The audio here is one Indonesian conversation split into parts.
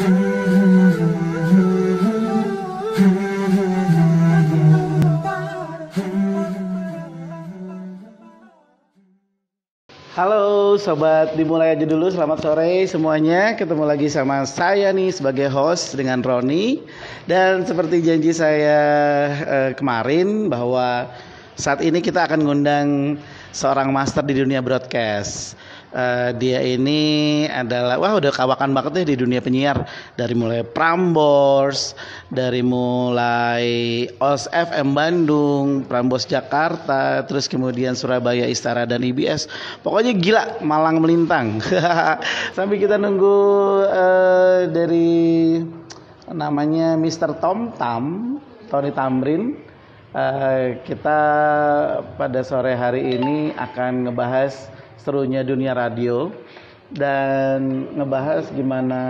Halo sobat, dimulai aja dulu. Selamat sore semuanya. Ketemu lagi sama saya nih sebagai host dengan Roni. Dan seperti janji saya kemarin bahwa saat ini kita akan ngundang seorang master di dunia broadcast. Dia ini adalah udah kawakan banget deh di dunia penyiar, dari mulai Prambors, dari mulai OS FM Bandung, Prambors Jakarta, terus kemudian Surabaya Istara dan IBS. Pokoknya gila, malang melintang. Sampai kita nunggu dari namanya Mr. Tom Tam, Tony Tamrin. Kita pada sore hari ini akan ngebahas serunya dunia radio dan ngebahas gimana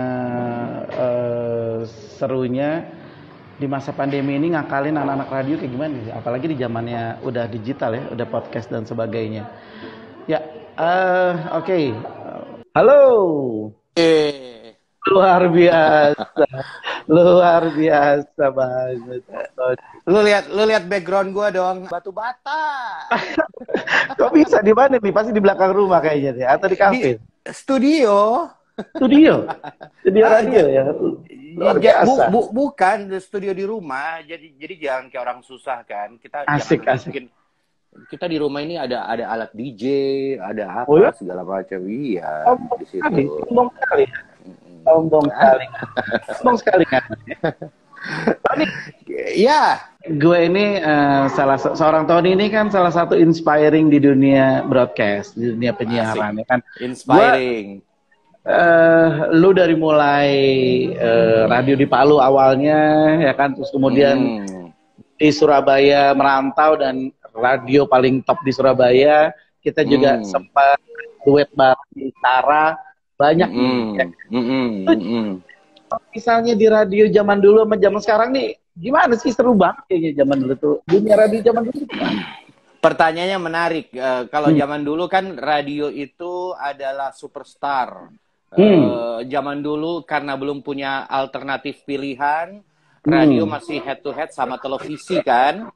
serunya di masa pandemi ini ngakalin anak-anak radio kayak gimana sih, apalagi di zamannya udah digital ya, udah podcast dan sebagainya. Ya, oke. Halo. Luar biasa. Luar biasa banget. Lu lihat background gua dong, batu bata. Kok bisa di mana nih? Pasti di belakang rumah kayaknya deh, atau di kafe? Di studio. Studio radio ya. Luar biasa. Bukan studio di rumah. Jadi jangan kayak orang susah kan. Kita asik. Kita di rumah ini ada alat DJ, ada apa ya? Segala macam. Iya, di situ. Sombong sekali. Sombong sekali kan. Tony, ya. Gue ini seorang Tony ini kan salah satu inspiring di dunia broadcast, di dunia penyiaran ya kan. Inspiring. Lu dari mulai radio di Palu awalnya ya kan, terus kemudian di Surabaya merantau dan radio paling top di Surabaya. Kita juga sempat duet bareng di Tara, banyak ya. Misalnya di radio zaman dulu sama zaman sekarang nih, gimana sih? Seru banget kayaknya zaman dulu tuh. Dunia radio zaman dulu gimana? Pertanyaannya menarik. Kalau zaman dulu kan radio itu adalah superstar. Zaman dulu karena belum punya alternatif pilihan, radio masih head to head sama televisi kan?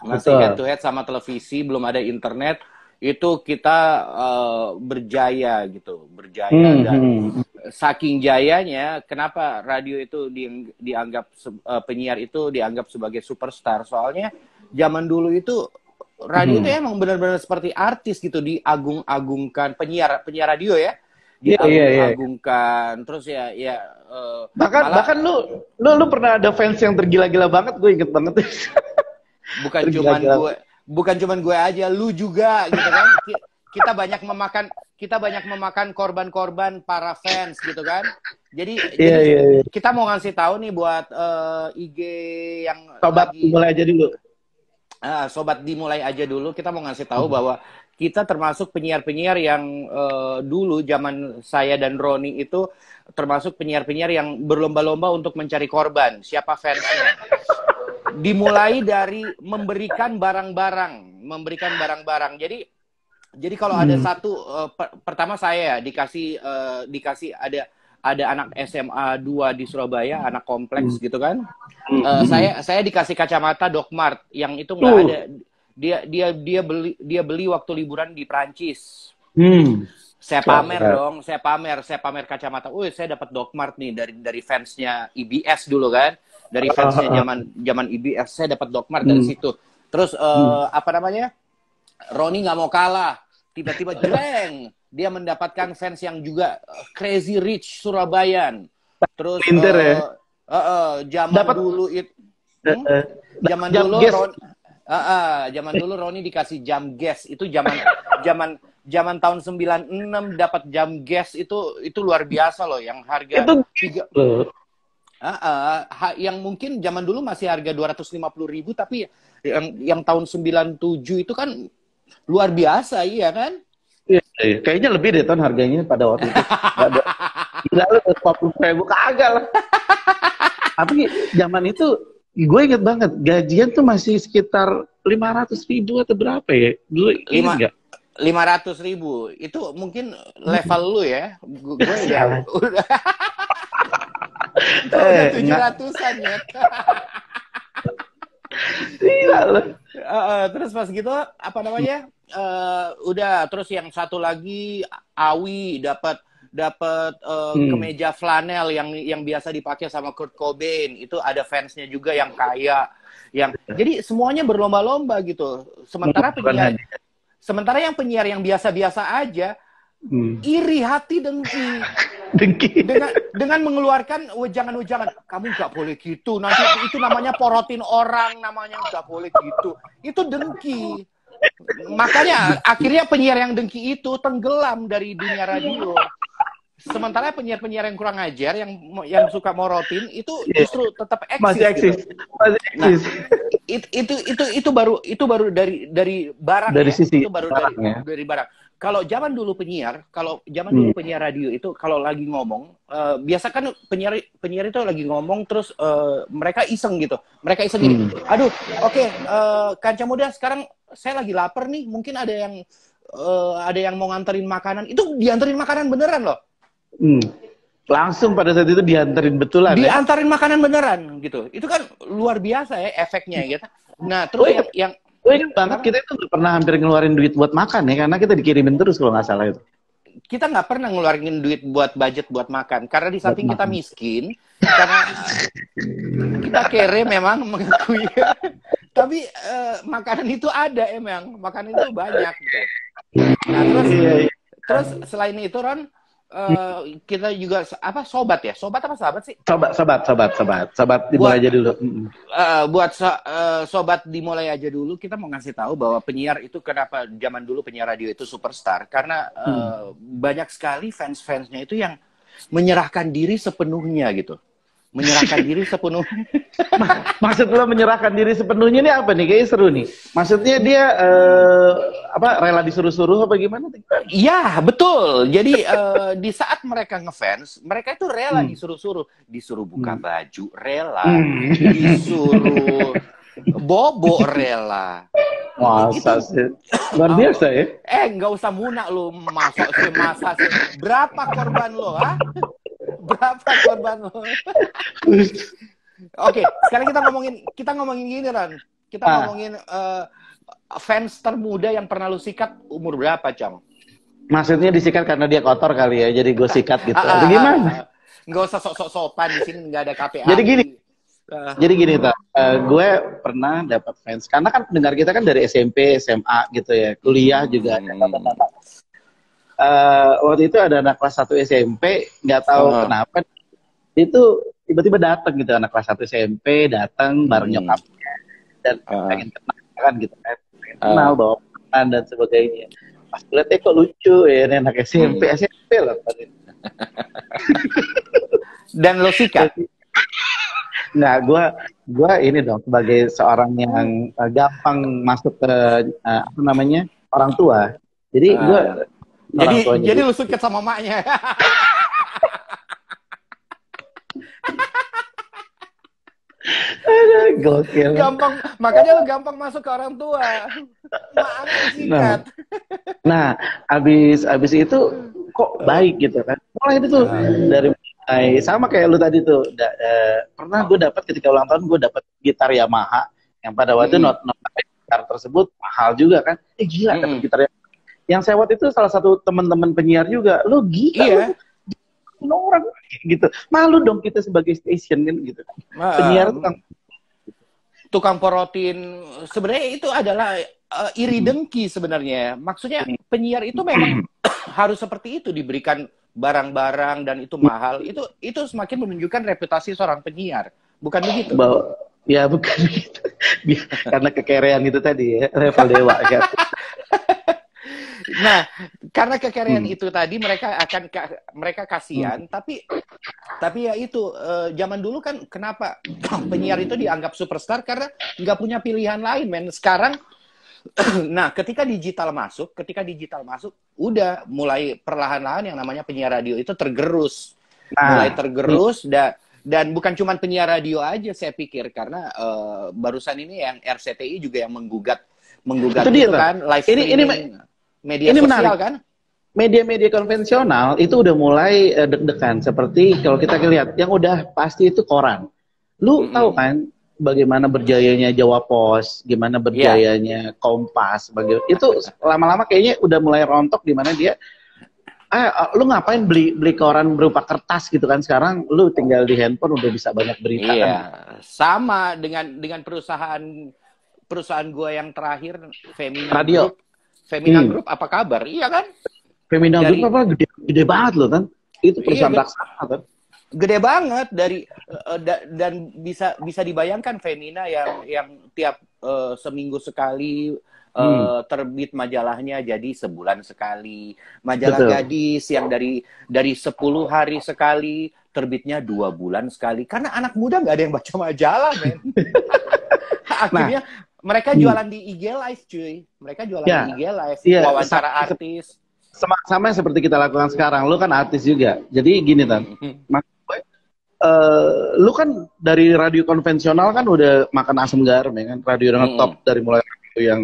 Masih head to head sama televisi, belum ada internet. Itu kita berjaya gitu, dan saking jayanya, kenapa radio itu dianggap penyiar itu dianggap sebagai superstar? Soalnya zaman dulu itu radio itu emang benar-benar seperti artis gitu, diagung-agungkan. Penyiar radio ya, diagung-agungkan. Terus bahkan lu pernah ada fans yang tergila-gila banget, gue inget banget. Bukan cuman gue aja, lu juga gitu kan. Kita banyak memakan korban-korban para fans gitu kan. Jadi kita mau ngasih tahu nih buat IG yang sobat dimulai aja dulu. Sobat dimulai aja dulu. Kita mau ngasih tahu bahwa kita termasuk penyiar-penyiar yang dulu zaman saya dan Roni itu termasuk penyiar-penyiar yang berlomba-lomba untuk mencari korban. Siapa fansnya? Dimulai dari memberikan barang-barang. Jadi kalau ada satu, pertama saya dikasih ada anak SMA 2 di Surabaya, anak kompleks gitu kan. Saya dikasih kacamata Doc Mart yang itu nggak ada. Dia beli waktu liburan di Prancis. Saya pamer kacamata. Saya dapat Doc Mart nih dari fansnya IBS dulu kan. Dari fansnya zaman IBS, saya dapat Doc Mart dari situ. Terus Roni nggak mau kalah. Tiba-tiba jeleng, dia mendapatkan fans yang juga crazy rich Surabayan. Terus zaman dulu Roni dikasih jam gas. Itu zaman tahun 96 dapat jam gas itu luar biasa loh, yang harga yang mungkin zaman dulu masih harga 250.000, tapi yang tahun 97 itu kan luar biasa, iya kan? Iya. Kayaknya lebih deh Ton harganya pada waktu itu. Gila lu 40.000 kagak lah. Tapi zaman itu gue inget banget gajian tuh masih sekitar 500.000 atau berapa ya? Dulu inget nggak? 500.000 itu mungkin level lu ya. Gue ya udah. Itu udah 700-an ya. Gila loh. Terus pas gitu apa namanya? Udah terus yang satu lagi Awi dapat kemeja flanel yang biasa dipakai sama Kurt Cobain. Itu ada fansnya juga yang kaya, jadi semuanya berlomba-lomba gitu. Sementara yang penyiar yang biasa-biasa aja iri hati dengki dengan mengeluarkan wejangan-wejangan. Kamu nggak boleh gitu, nanti itu namanya porotin orang, namanya nggak boleh gitu. Itu dengki. Makanya akhirnya penyiar yang dengki itu tenggelam dari dunia radio. Sementara penyiar-penyiar yang kurang ajar, yang suka morotin itu justru tetap eksis. Masih eksis. Gitu. Masih eksis. Nah, itu baru dari barang dari ya. Sisi itu baru barang, dari barang. Kalau zaman dulu penyiar radio itu kalau lagi ngomong, biasa kan penyiar itu lagi ngomong terus mereka iseng gitu. Mereka iseng gini. Aduh, oke, Kancah Muda sekarang saya lagi lapar nih, mungkin ada yang mau nganterin makanan. Itu dianterin makanan beneran loh. Langsung pada saat itu dianterin betulan. Diantarin makanan beneran gitu. Itu kan luar biasa ya efeknya gitu. Nah, terus yang banget kita itu nggak pernah hampir ngeluarin duit buat makan ya, karena kita dikirimin terus kalau nggak salah itu. Kita nggak pernah ngeluarin duit buat budget buat makan, karena di samping kita miskin, karena kita kere memang mengakui. Tapi makanan itu ada emang, makanan itu banyak gitu. Nah, terus selain itu Ron, kita juga sobat apa sahabat sih? Sobat dimulai aja dulu. Buat sobat dimulai aja dulu, kita mau ngasih tahu bahwa penyiar itu kenapa zaman dulu penyiar radio itu superstar, karena banyak sekali fans-fansnya itu yang menyerahkan diri sepenuhnya gitu. Menyerahkan diri sepenuhnya. Maksud lo menyerahkan diri sepenuhnya ini apa nih? Kayaknya seru nih. Maksudnya dia rela disuruh-suruh apa gimana? Iya, betul. Jadi di saat mereka ngefans, mereka itu rela disuruh buka baju, rela, disuruh bobo, rela. Masa sih? Luar biasa ya? Nggak usah munak lo, masa sih. Berapa korban lo, ha? Berapa korban lo? Oke, sekarang kita ngomongin gini, Ran. Kita ngomongin fans termuda yang pernah lu sikat umur berapa, Cang? Maksudnya disikat karena dia kotor kali ya, jadi gue sikat gitu. Atau gimana? Nggak usah sok-sokan, di sini nggak ada KPA. Jadi gini, gue pernah dapat fans, karena kan pendengar kita kan dari SMP, SMA gitu ya, kuliah juga. Waktu itu ada anak kelas 1 SMP, nggak tahu kenapa itu tiba-tiba datang gitu, anak kelas 1 SMP datang bareng nyokapnya dan pengen kenal kan gitu kan, pengen kenal bawa makan dan sebagainya. Pas lihat kok lucu ya, ini anak SMP loh. Dan lo sikat? Nggak, gue ini dong sebagai seorang yang gampang masuk ke orang tua. Jadi jadi lu suket sama maknya. Gokil. Makanya lu gampang masuk ke orang tua. Maknya sikat. Nah, abis itu kok baik gitu kan. Mulai itu tuh dari sama kayak lu tadi tuh. Pernah gue dapat ketika ulang tahun, gue dapat gitar Yamaha yang pada waktu not gitar tersebut mahal juga kan. Gila dapat gitar Yamaha. Yang sewot itu salah satu teman-teman penyiar juga. Lo gila, orang gitu. Malu dong kita sebagai station kan gitu. Penyiar tukang porotin. Sebenarnya itu adalah iri dengki sebenarnya. Maksudnya penyiar itu memang harus seperti itu, diberikan barang-barang dan itu mahal. Itu semakin menunjukkan reputasi seorang penyiar. Bukan begitu? Ya bukan begitu. Karena kekerean itu tadi ya, level dewa kan. Nah, karena kekerean itu tadi mereka kasihan, tapi ya itu zaman dulu kan kenapa penyiar itu dianggap superstar karena nggak punya pilihan lain, men. Sekarang nah, ketika digital masuk, udah mulai perlahan-lahan yang namanya penyiar radio itu tergerus. Mulai tergerus dan bukan cuma penyiar radio aja saya pikir, karena barusan ini yang RCTI juga yang menggugat itu kan live streaming media sosial menarik. Kan? media-media konvensional itu udah mulai deg-degan. Seperti kalau kita lihat, yang udah pasti itu koran. Lu tahu kan bagaimana berjayanya Jawa Pos, gimana berjayanya Kompas, itu lama-lama kayaknya udah mulai rontok di mana dia, lu ngapain beli koran berupa kertas gitu kan, sekarang lu tinggal di handphone udah bisa banyak berita kan. Sama dengan perusahaan gue yang terakhir, Femina Radio. Group. Femina Group apa kabar? Iya kan? Femina Group apa gede banget loh kan? Itu perusahaan raksasa kan? Gede banget dan bisa dibayangkan Femina yang tiap seminggu sekali terbit majalahnya jadi sebulan sekali. Majalah Gadis yang dari 10 hari sekali terbitnya 2 bulan sekali. Karena anak muda nggak ada yang baca majalah, men. Akhirnya mereka jualan di IG Live, cuy. Mereka jualan di IG Live, wawancara artis. Sama seperti kita lakukan sekarang. Lu kan artis juga. Jadi gini, Tan. Lu kan dari radio konvensional kan udah makan asam garam ya kan, radio yang top, dari mulai radio yang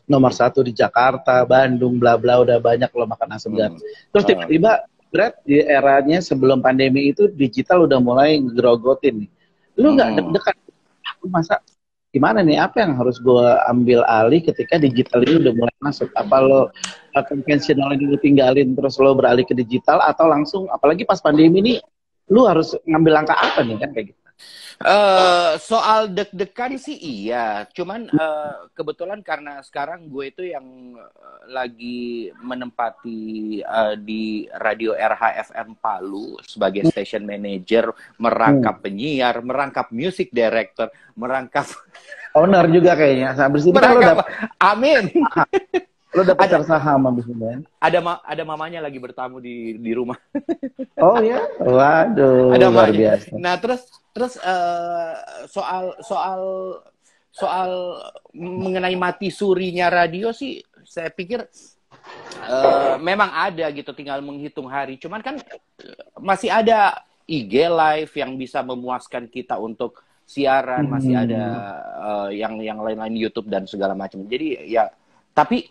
nomor 1 di Jakarta, Bandung, bla bla, udah banyak lo makan asam garam. Terus tiba-tiba berat di eranya sebelum pandemi itu digital udah mulai ngegrogotin nih. Lu nggak deg-degan, masa gimana nih, apa yang harus gue ambil alih ketika digital ini udah mulai masuk? Apa lo konvensional ini lu tinggalin terus lo beralih ke digital, atau langsung, apalagi pas pandemi ini lu harus ngambil langkah apa nih kan kayak gitu? Soal deg-degan sih iya, cuman kebetulan karena sekarang gue itu yang lagi menempati di radio RHFM Palu sebagai station manager, merangkap penyiar, merangkap music director, merangkap owner juga kayaknya. Habis ini kan lo dapat, amin. Lo dapat share saham habis ini kan? Ada mamanya lagi bertamu di rumah. Oh ya, waduh, ada luar biasa. Nah terus soal mengenai mati surinya radio sih, saya pikir memang ada gitu, tinggal menghitung hari. Cuman kan masih ada IG Live yang bisa memuaskan kita untuk siaran, masih ada yang lain-lain, YouTube dan segala macam. Jadi ya, tapi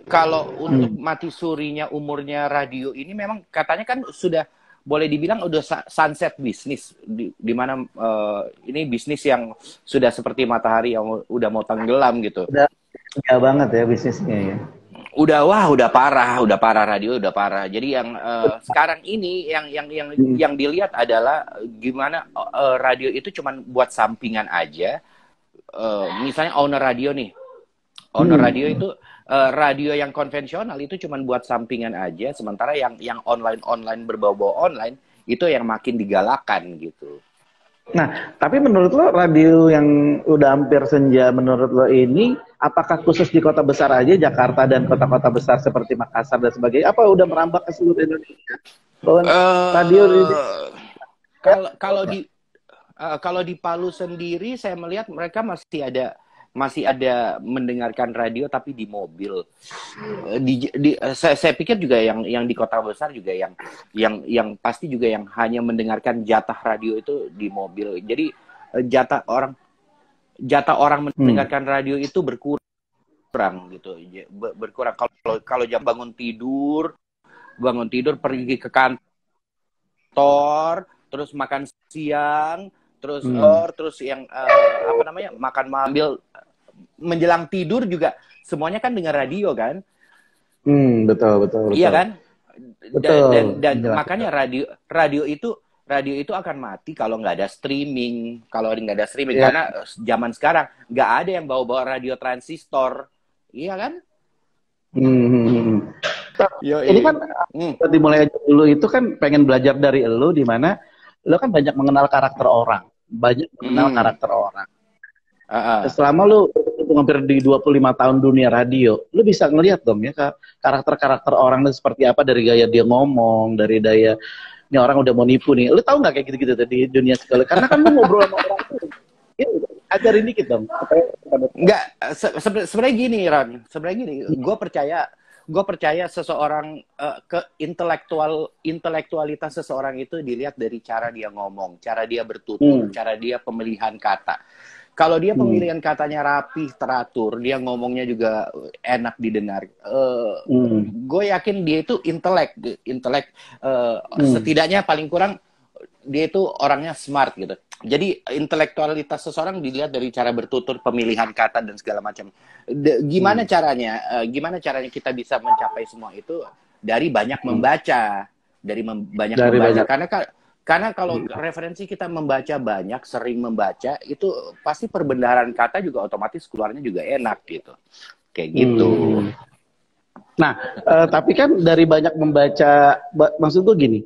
kalau untuk mati surinya umurnya radio ini memang katanya kan sudah boleh dibilang udah sunset bisnis, di mana ini bisnis yang sudah seperti matahari yang udah mau tenggelam gitu. Udah banget ya bisnisnya ya. Udah parah radio, udah parah. Jadi yang sekarang ini yang dilihat adalah gimana radio itu cuman buat sampingan aja. Misalnya owner radio nih. Owner radio itu radio yang konvensional itu cuma buat sampingan aja, sementara yang online berbau-bau online itu yang makin digalakan gitu. Nah, tapi menurut lo radio yang udah hampir senja menurut lo ini, apakah khusus di kota besar aja, Jakarta dan kota-kota besar seperti Makassar dan sebagainya, apa udah merambah ke seluruh Indonesia? Radio kalau di Palu sendiri saya melihat mereka masih ada mendengarkan radio tapi di mobil. Saya pikir juga yang di kota besar juga yang pasti juga yang hanya mendengarkan jatah radio itu di mobil. Jadi jatah orang mendengarkan radio itu berkurang gitu. Berkurang kalau jam bangun tidur pergi ke kantor, terus makan siang, terus yang makan ambil menjelang tidur juga semuanya kan dengar radio kan? Betul. Iya kan? Betul. Dan makanya radio itu akan mati kalau nggak ada streaming. Karena zaman sekarang nggak ada yang bawa radio transistor, iya kan? Ini kan dimulai dulu itu kan pengen belajar dari elu, di mana lu kan banyak mengenal karakter orang. Selama lu hampir di 25 tahun dunia radio, lu bisa ngelihat dong ya karakter-karakter orang itu seperti apa, dari gaya dia ngomong, dari daya ini orang udah mau nipu nih. Lu tahu nggak kayak gitu-gitu di dunia sekolah? Karena kan lu ngobrol sama orang tuh. Ya, ajarin dikit dong. Enggak, sebenarnya gini, Ron. Sebenarnya gini, gue percaya gue percaya seseorang ke intelektualitas seseorang itu dilihat dari cara dia ngomong, cara dia bertutur, cara dia pemilihan kata. Kalau dia pemilihan katanya rapih, teratur, dia ngomongnya juga enak didengar. Gue yakin dia itu intelek. Setidaknya paling kurang dia itu orangnya smart gitu. Jadi intelektualitas seseorang dilihat dari cara bertutur, pemilihan kata dan segala macam. Gimana caranya? Gimana caranya kita bisa mencapai semua itu dari banyak membaca, banyak membaca. Karena kalau referensi kita membaca banyak, sering membaca, itu pasti perbendaharaan kata juga otomatis keluarnya juga enak gitu. Kayak gitu. Nah, tapi kan dari banyak membaca, maksud gue gini,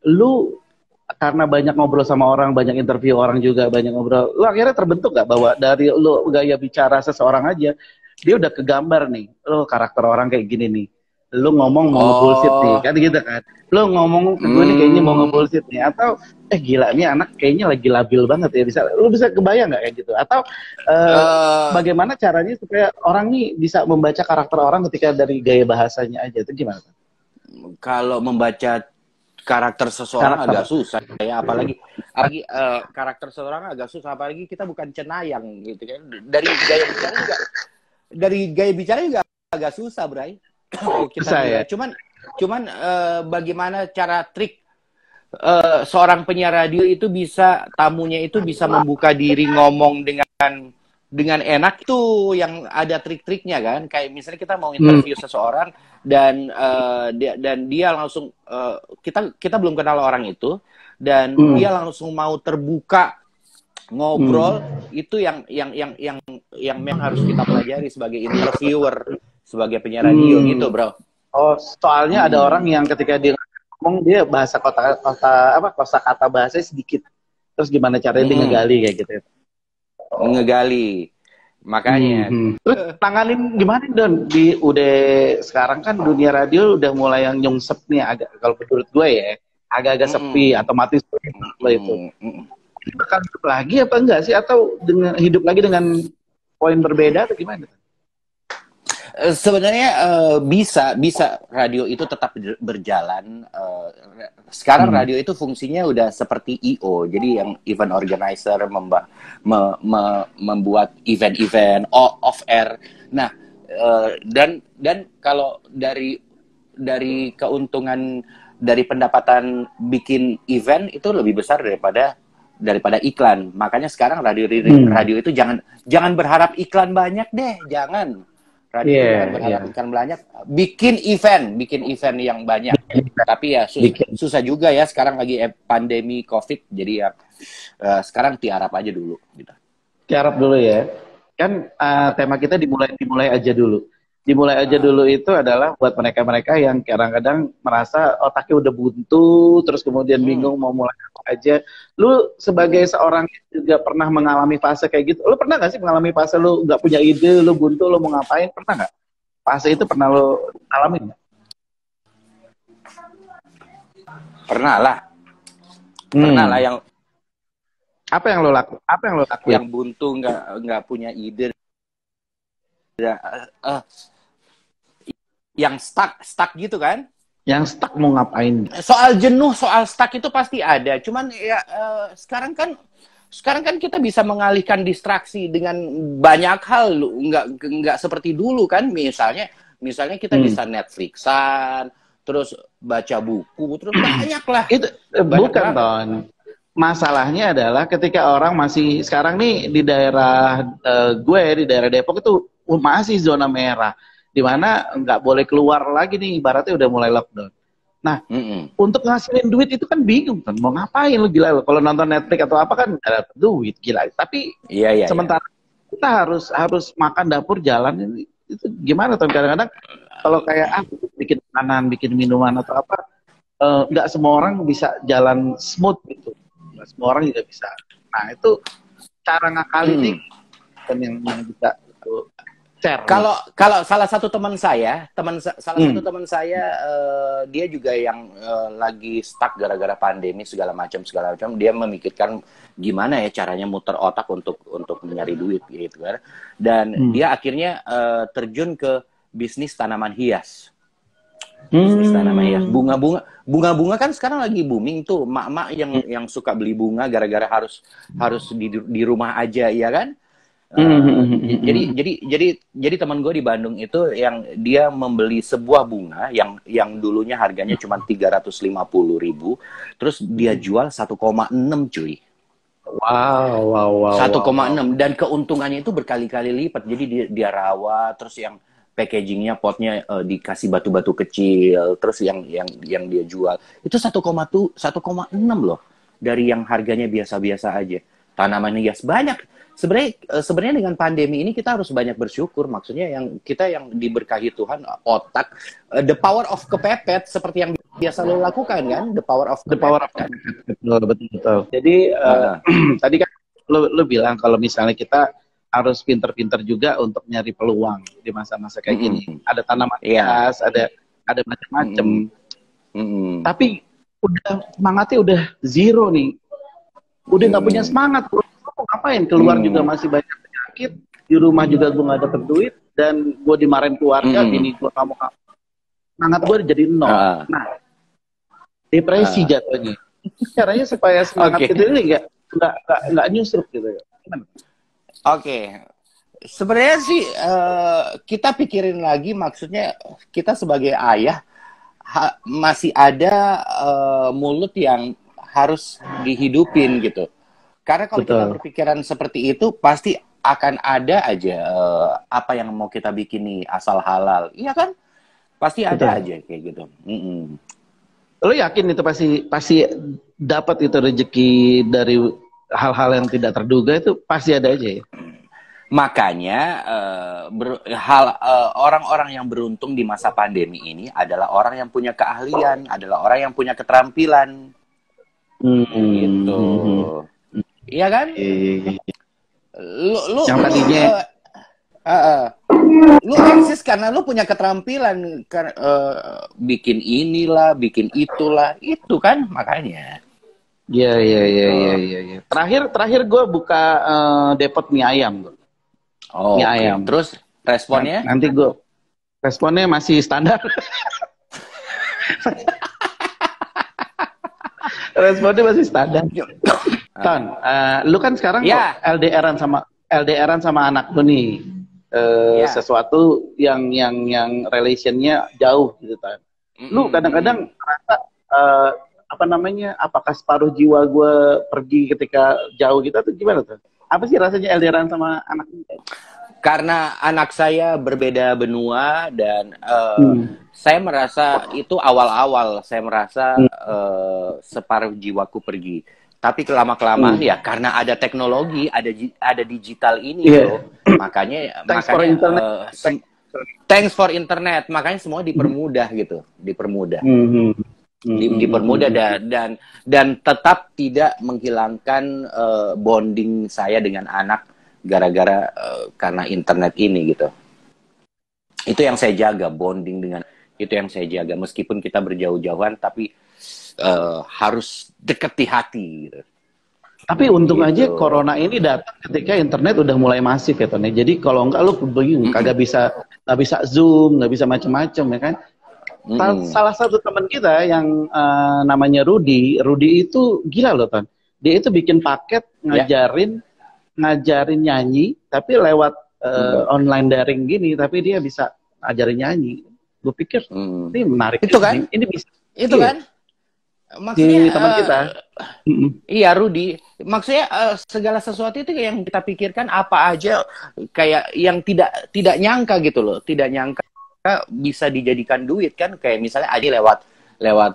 lu karena banyak ngobrol sama orang, banyak interview orang juga, banyak ngobrol, lu akhirnya terbentuk gak bahwa dari lu gaya bicara seseorang aja, dia udah kegambar nih, lu karakter orang kayak gini nih, lu ngomong mau nge-bullshit nih, kan gitu kan, lu ngomong ke gue nih kayaknya mau nge-bullshit nih, atau gila nih anak kayaknya lagi labil banget ya, lu bisa kebayang gak kayak gitu, atau bagaimana caranya supaya orang nih bisa membaca karakter orang ketika dari gaya bahasanya aja, itu gimana? Kalau membaca karakter seseorang agak susah ya, apalagi karakter seseorang agak susah, apalagi kita bukan cenayang gitu kan, dari gaya bicara juga agak susah, Bray. Kita cuman bagaimana cara trik seorang penyiar radio itu bisa, tamunya itu bisa membuka diri ngomong dengan enak, tuh yang ada trik-triknya kan. Kayak misalnya kita mau interview seseorang dan dia langsung kita belum kenal orang itu dan dia langsung mau terbuka ngobrol, itu yang memang harus kita pelajari sebagai interviewer, sebagai penyiar radio gitu, bro. Oh, soalnya ada orang yang ketika dia ngomong dia bahasa kosakata bahasa sedikit, terus gimana caranya dia ngegali kayak gitu ya? Ngegali, makanya terus tanganin gimana Don udah sekarang kan dunia radio udah mulai yang nyungsep nih, agak, kalau menurut gue ya agak-agak sepi, otomatis itu bakal hidup lagi apa enggak sih, atau dengan hidup lagi dengan poin berbeda atau gimana? Sebenarnya bisa radio itu tetap berjalan. Sekarang radio itu fungsinya udah seperti IO, jadi yang event organizer membuat event-event off air. Nah, dan kalau dari keuntungan dari pendapatan bikin event itu lebih besar daripada iklan. Makanya sekarang radio itu jangan berharap iklan banyak deh, jangan. Radio jangan berharap iklan banyak, bikin event yang banyak. Tapi ya susah juga ya, sekarang lagi pandemi COVID, jadi ya sekarang tiarap aja dulu gitu. Tiarap dulu ya. Kan tema kita dimulai aja dulu. Dimulai aja dulu itu adalah buat mereka-mereka yang kadang-kadang merasa otaknya udah buntu, terus kemudian bingung mau mulai apa aja. Lu sebagai seorang juga pernah mengalami fase kayak gitu. Lu pernah gak sih mengalami fase lu gak punya ide, lu buntu, lu mau ngapain? Pernah gak? Fase itu pernah lu alamin gak? Pernah lah. Pernah lah yang... Apa yang lu lakuin? Yang buntu, nggak punya ide. Yang stuck gitu kan? Yang stuck mau ngapain? Soal jenuh, soal stuck itu pasti ada. Cuman ya sekarang kan kita bisa mengalihkan distraksi dengan banyak hal, nggak seperti dulu kan. Misalnya kita bisa Netflixan, terus baca buku, terus banyak lah. Itu bukan Ton. Masalahnya adalah ketika orang masih sekarang nih di daerah di daerah Depok itu masih zona merah, di mana nggak boleh keluar lagi nih, ibaratnya udah mulai lockdown. Nah, untuk ngasilin duit itu kan bingung kan, mau ngapain lu, gila lu. Kalau nonton Netflix atau apa kan nggak dapat duit, gila. Tapi sementara kita harus makan dapur jalan, ini itu gimana tuh? Kadang-kadang kalau kayak bikin makanan, bikin minuman atau apa, nggak semua orang bisa jalan smooth gitu. Nggak semua orang juga bisa. Nah, itu cara ngakalin nih dan yang bisa share. Kalau salah satu teman saya, dia juga yang lagi stuck gara-gara pandemi segala macam, dia memikirkan gimana ya caranya muter otak untuk mencari duit gitu kan. Dan dia akhirnya terjun ke bisnis tanaman hias. Bisnis tanaman hias. Bunga-bunga kan sekarang lagi booming tuh. Mak-mak yang suka beli bunga gara-gara harus di rumah aja, ya kan? Jadi teman gue di Bandung itu yang dia membeli sebuah bunga yang dulunya harganya cuma 350.000, terus dia jual 1,6 cuy. Wow. 1,6 dan keuntungannya itu berkali-kali lipat. Jadi dia rawat, terus yang packagingnya potnya dikasih batu-batu kecil, terus yang dia jual itu 1,6 loh, dari yang harganya biasa-biasa aja. Tanaman hias banyak. Sebenarnya dengan pandemi ini kita harus banyak bersyukur. Maksudnya kita yang diberkahi Tuhan otak, the power of kepepet seperti yang biasa lo lakukan kan, the power of kepepet. Betul. Jadi tadi kan lo bilang kalau misalnya kita harus pinter-pinter juga untuk nyari peluang di masa-masa kayak gini. Ada tanaman hias, ada macam-macam. Tapi semangatnya udah zero nih. Udah nggak punya semangat. Mau ngapain? Keluar juga masih banyak penyakit. Di rumah juga gue nggak dapet duit. Dan gue dimarahin keluarga. Bini gue kamu. Semangat gue jadi nol. Nah, depresi jatuhnya. Caranya supaya semangat kita ini nggak nyusruk gitu ya. Oke. Sebenarnya sih kita pikirin lagi, maksudnya kita sebagai ayah masih ada mulut yang harus dihidupin gitu. Karena kalau kita berpikiran seperti itu, pasti akan ada aja apa yang mau kita bikin nih asal halal, iya kan? Pasti ada aja kayak gitu. Lo yakin itu pasti dapat itu rezeki dari hal-hal yang tidak terduga, itu pasti ada aja ya? Makanya orang-orang yang beruntung di masa pandemi ini adalah orang yang punya keahlian, adalah orang yang punya keterampilan. Gitu. Iya kan? Lu yang tadinya lu eksis karena lu punya keterampilan, bikin inilah, bikin itulah, itu kan makanya. Iya. Terakhir gue buka depot mie ayam. Mie ayam. Terus responnya? Nanti gue responnya masih standar. Responnya masih standar. Ton, lu kan sekarang LDRan sama anak lu nih. Sesuatu yang relationnya jauh gitu kan. Lu kadang-kadang merasa apakah separuh jiwa gue pergi ketika jauh gitu atau gimana tuh? Apa sih rasanya LDRan sama anak? Karena anak saya berbeda benua dan saya merasa itu awal-awal saya merasa separuh jiwaku pergi. Tapi kelama-kelamaan ya karena ada teknologi, ada digital ini loh. Makanya thanks for internet. Makanya semua dipermudah gitu, dipermudah. Dipermudah dan tetap tidak menghilangkan bonding saya dengan anak gara-gara karena internet ini gitu. Itu yang saya jaga, bonding dengan itu yang saya jaga, meskipun kita berjauh-jauhan tapi harus deket di hati gitu. Tapi untung aja corona ini datang ketika internet udah mulai masif ya Tony. Jadi kalau enggak lu bingung, nggak bisa Zoom, nggak bisa macam-macam ya kan. Salah satu teman kita yang namanya Rudy itu gila loh Ton. Dia itu bikin paket ngajarin nyanyi tapi lewat online daring gini, tapi dia bisa ngajarin nyanyi. Gue pikir ini menarik itu kan? Ini bisa. Itu kan? Maksudnya teman kita. Iya, Rudy. Maksudnya segala sesuatu itu yang kita pikirkan apa aja kayak yang tidak nyangka gitu loh, tidak nyangka bisa dijadikan duit kan, kayak misalnya aja lewat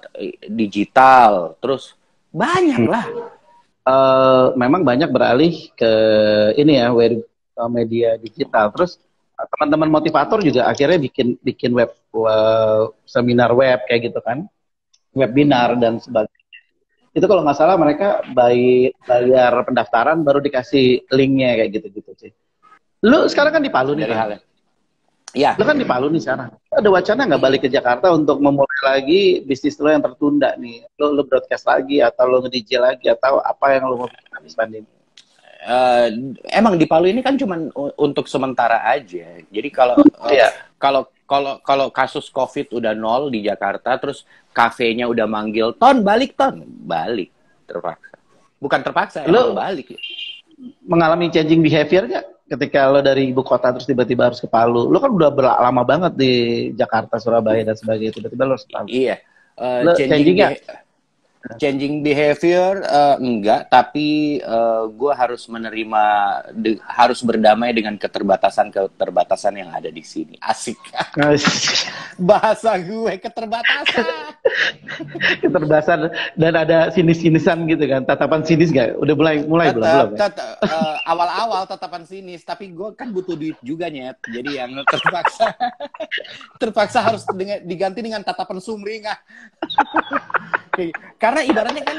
digital, terus banyak lah. Memang banyak beralih ke ini ya, media digital. Terus teman-teman motivator juga akhirnya bikin web seminar web kayak gitu kan, webinar dan sebagainya. Itu kalau nggak salah mereka bayar pendaftaran baru dikasih linknya kayak gitu sih. Lu sekarang kan di Palu nih kan? Iya. Lu kan di Palu nih sekarang. Ada wacana nggak balik ke Jakarta untuk memulai lagi bisnis lo yang tertunda nih? Lu broadcast lagi atau lu nge-DJ lagi atau apa yang lu mau bikin habis pandemi? Emang di Palu ini kan cuma untuk sementara aja. Jadi kalau kalau kasus COVID udah nol di Jakarta, terus kafenya udah manggil, Ton, balik, terpaksa. Bukan terpaksa, emang Lo balik. mengalami changing behavior nggak ketika lo dari ibu kota terus tiba-tiba harus ke Palu? Lo kan udah lama banget di Jakarta, Surabaya dan sebagainya, tiba-tiba lo harus ke Palu. Iya, Lo changing nggak? changing behavior enggak, tapi gue harus menerima, harus berdamai dengan keterbatasan yang ada di sini. Asik. Bahasa gue keterbatasan. Keterbatasan dan ada sinis-sinisan gitu kan, tatapan sinis nggak? Udah mulai belum? Awal-awal tatapan sinis, tapi gue kan butuh duit juga nyet, jadi yang terpaksa harus diganti dengan tatapan sumringah. Karena ibaratnya kan,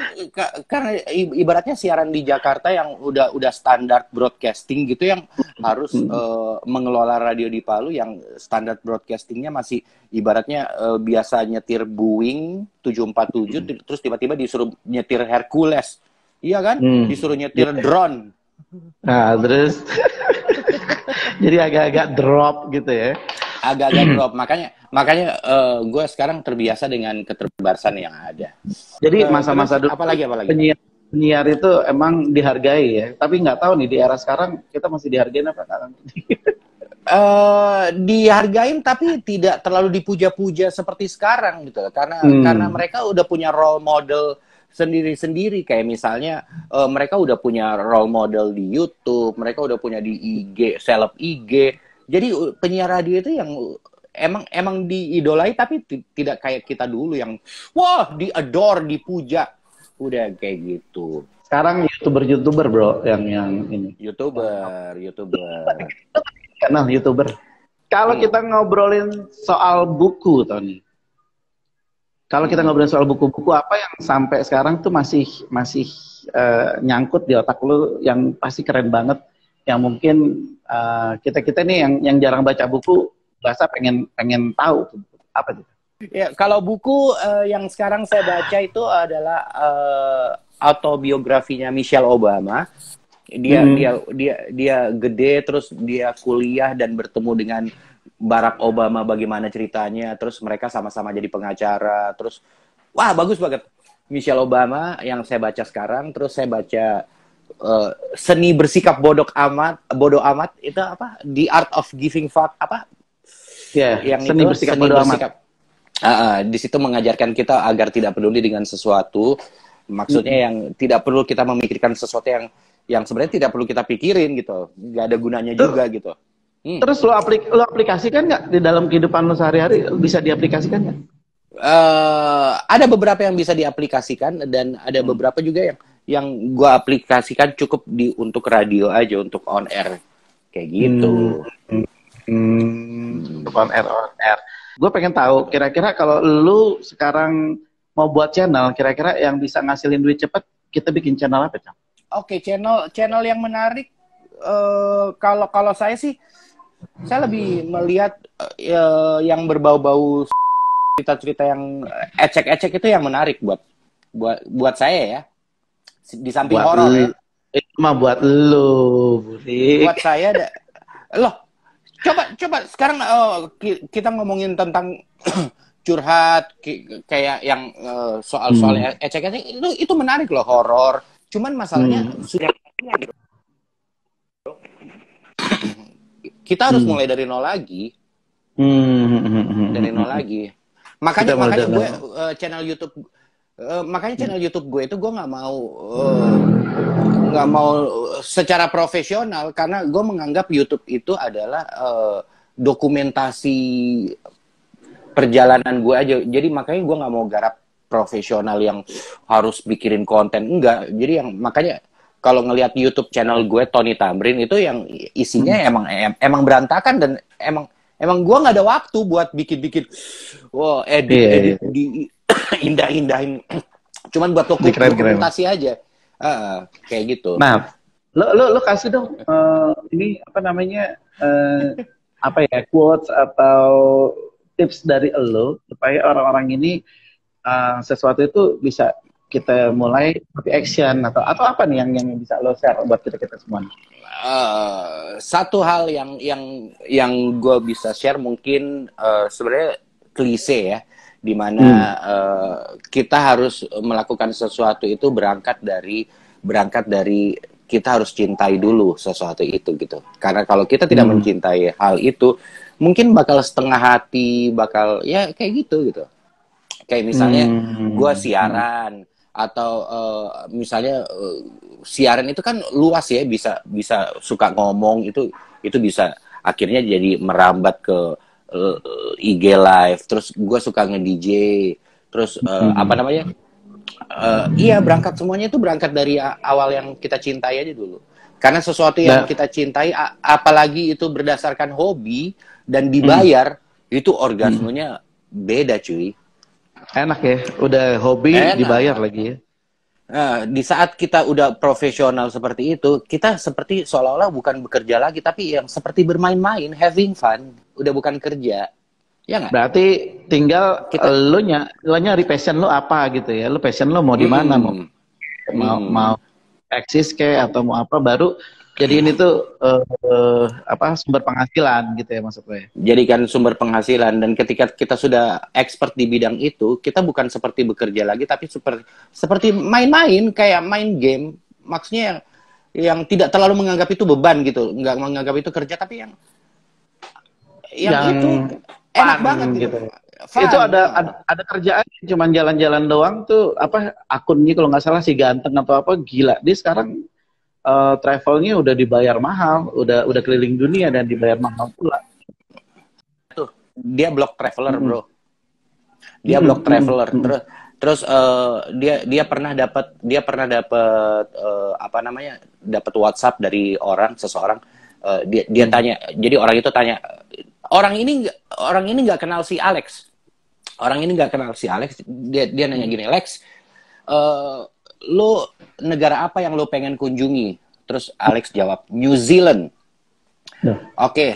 karena ibaratnya siaran di Jakarta yang udah standar broadcasting gitu, yang harus mengelola radio di Palu yang standar broadcastingnya masih ibaratnya biasa nyetir Boeing 747, terus tiba-tiba disuruh nyetir Hercules, iya kan? Disuruh nyetir drone. Nah, terus jadi agak-agak drop gitu ya. Agak-agak drop, makanya gue sekarang terbiasa dengan keterbatasan yang ada. Jadi masa-masa dulu apalagi penyiar itu emang dihargai ya, tapi nggak tahu nih di era sekarang kita masih dihargain apa enggak? Dihargain tapi tidak terlalu dipuja-puja seperti sekarang gitu, karena mereka udah punya role model sendiri-sendiri, kayak misalnya mereka udah punya role model di YouTube, mereka udah punya di IG, seleb IG. Jadi penyiar radio itu yang emang diidolai, tapi tidak kayak kita dulu yang wah di-adore, dipuja. Udah kayak gitu. Sekarang YouTuber bro yang ini. YouTuber. Kanal YouTuber. Kalau kita ngobrolin soal buku, Tony. Kalau kita ngobrolin soal buku-buku apa yang sampai sekarang tuh masih nyangkut di otak lu, yang pasti keren banget, yang mungkin kita nih yang jarang baca buku bahasa pengen tahu apa itu? Ya, kalau buku yang sekarang saya baca itu adalah autobiografinya Michelle Obama. Dia gede, terus dia kuliah dan bertemu dengan Barack Obama, bagaimana ceritanya, terus mereka sama-sama jadi pengacara, terus wah bagus banget. Michelle Obama yang saya baca sekarang, terus saya baca Seni Bersikap Bodoh Amat itu apa? The Art of Giving Fuck apa? Ya, yang Seni itu, Bersikap Bodoh Amat. Di situ mengajarkan kita agar tidak peduli dengan sesuatu. Maksudnya yang tidak perlu kita memikirkan sesuatu yang sebenarnya tidak perlu kita pikirin gitu. Nggak ada gunanya juga gitu. Terus lo aplikasikan nggak di dalam kehidupan lo sehari-hari? Bisa diaplikasikan nggak? Ada beberapa yang bisa diaplikasikan dan ada beberapa juga yang gue aplikasikan cukup untuk radio aja, untuk on air kayak gitu. Untuk on air. Gue pengen tahu kira-kira kalau lu sekarang mau buat channel, kira-kira yang bisa ngasilin duit cepet, kita bikin channel apa, Cang? Oke, channel yang menarik. Kalau saya sih, saya lebih melihat yang berbau-bau cerita-cerita yang ecek-ecek itu yang menarik buat saya ya. Di samping horor ya. Itu mah buat lu, Budi. Buat saya loh, coba sekarang kita ngomongin tentang curhat kayak yang soal-soal ecek-ecek itu menarik loh, horor. Cuman masalahnya sudah kita harus mulai dari nol lagi. Dari nol lagi. Makanya gue channel YouTube gue itu gue nggak mau secara profesional, karena gue menganggap YouTube itu adalah dokumentasi perjalanan gue aja. Jadi makanya gue nggak mau garap profesional yang harus bikin konten, enggak. Jadi makanya kalau ngelihat YouTube channel gue Tony Tamrin itu yang isinya emang berantakan, dan emang gue nggak ada waktu buat bikin edit indah-indahin, cuman buat dokumentasi aja, kayak gitu. Nah, lo kasih dong ini apa namanya quotes atau tips dari lo supaya orang-orang ini sesuatu itu bisa kita mulai copy action atau apa nih yang bisa lo share buat kita semua? Satu hal yang gue bisa share mungkin sebenarnya klise ya, dimana kita harus melakukan sesuatu itu berangkat dari kita harus cintai dulu sesuatu itu gitu. Karena kalau kita tidak mencintai hal itu, mungkin bakal setengah hati, bakal ya kayak gitu. Kayak misalnya gue siaran atau misalnya siaran itu kan luas ya, bisa suka ngomong itu bisa akhirnya jadi merambat ke IG live, terus gue suka nge-DJ, terus apa namanya, iya berangkat semuanya itu berangkat dari awal yang kita cintai aja dulu, karena sesuatu yang kita cintai apalagi itu berdasarkan hobi dan dibayar, itu orgasmenya beda cuy. Enak ya, udah hobi dibayar lagi ya. Nah, di saat kita udah profesional seperti itu, kita seperti seolah-olah bukan bekerja lagi, tapi yang seperti bermain-main, having fun, udah bukan kerja. Ya nggak? Berarti tinggal lo nyari passion lo apa gitu ya. Lo passion lo mau di mana, mau eksis kayak atau mau apa, baru jadiin itu sumber penghasilan gitu ya maksudnya. Jadikan sumber penghasilan, dan ketika kita sudah expert di bidang itu, kita bukan seperti bekerja lagi, tapi seperti main-main, kayak main game. Maksudnya yang tidak terlalu menganggap itu beban gitu, nggak menganggap itu kerja, tapi yang itu enak banget gitu. Fun. Itu ada kerjaan cuman jalan-jalan doang tuh, apa akunnya kalau nggak salah si Ganteng atau apa, gila dia sekarang travelnya udah dibayar mahal, udah keliling dunia dan dibayar mahal pula. Tuh, dia blog traveler, bro. Dia blog traveler. Terus dia pernah dapat apa namanya? Dapat WhatsApp dari seseorang. Dia tanya, jadi orang itu tanya, orang ini nggak kenal si Alex. Orang ini nggak kenal si Alex. Dia nanya gini, Alex, lo negara apa yang lo pengen kunjungi? Terus Alex jawab, New Zealand. Oke,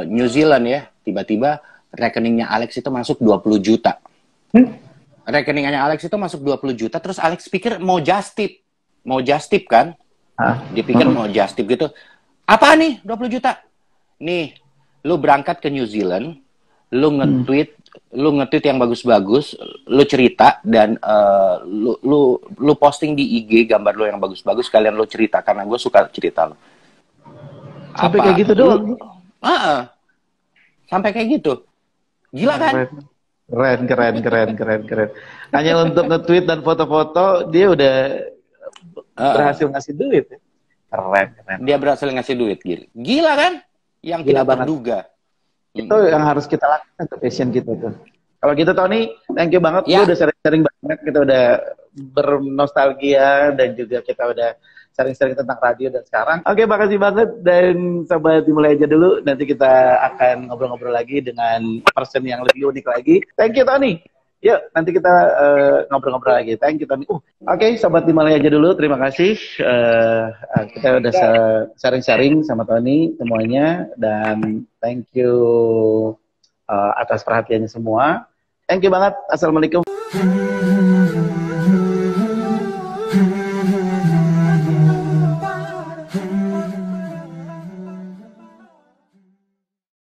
New Zealand ya. Tiba-tiba rekeningnya Alex itu masuk 20 juta. Rekeningnya Alex itu masuk 20 juta. Terus Alex pikir mau just tip kan? Dia pikir mau just tip gitu. Apa nih 20 juta? Nih, lu berangkat ke New Zealand, lu nge-tweet yang bagus-bagus, lu cerita, dan lu posting di IG gambar lu yang bagus-bagus, kalian lu cerita, karena gue suka cerita lu. Sampai kayak gitu doang? Sampai kayak gitu. Gila kan? Keren. Hanya untuk nge-tweet dan foto-foto, dia udah berhasil ngasih duit. Keren. Dia berhasil ngasih duit, gila kan? Yang gila tidak terduga. Itu yang harus kita lakukan ke passion kita tuh. Kalau gitu Tony, thank you banget. Gue udah sering banget, kita udah bernostalgia dan juga kita udah sering-sering tentang radio dan sekarang. Oke, makasih banget, dan sobat dimulai aja dulu. Nanti kita akan ngobrol-ngobrol lagi dengan person yang lebih unik lagi. Thank you Tony. Yuk, nanti kita ngobrol-ngobrol lagi. Thank you Tony. Oke, sobat dimulai aja dulu. Terima kasih. Kita udah sharing-sharing sama Tony semuanya, dan thank you atas perhatiannya semua. Thank you banget. Assalamualaikum.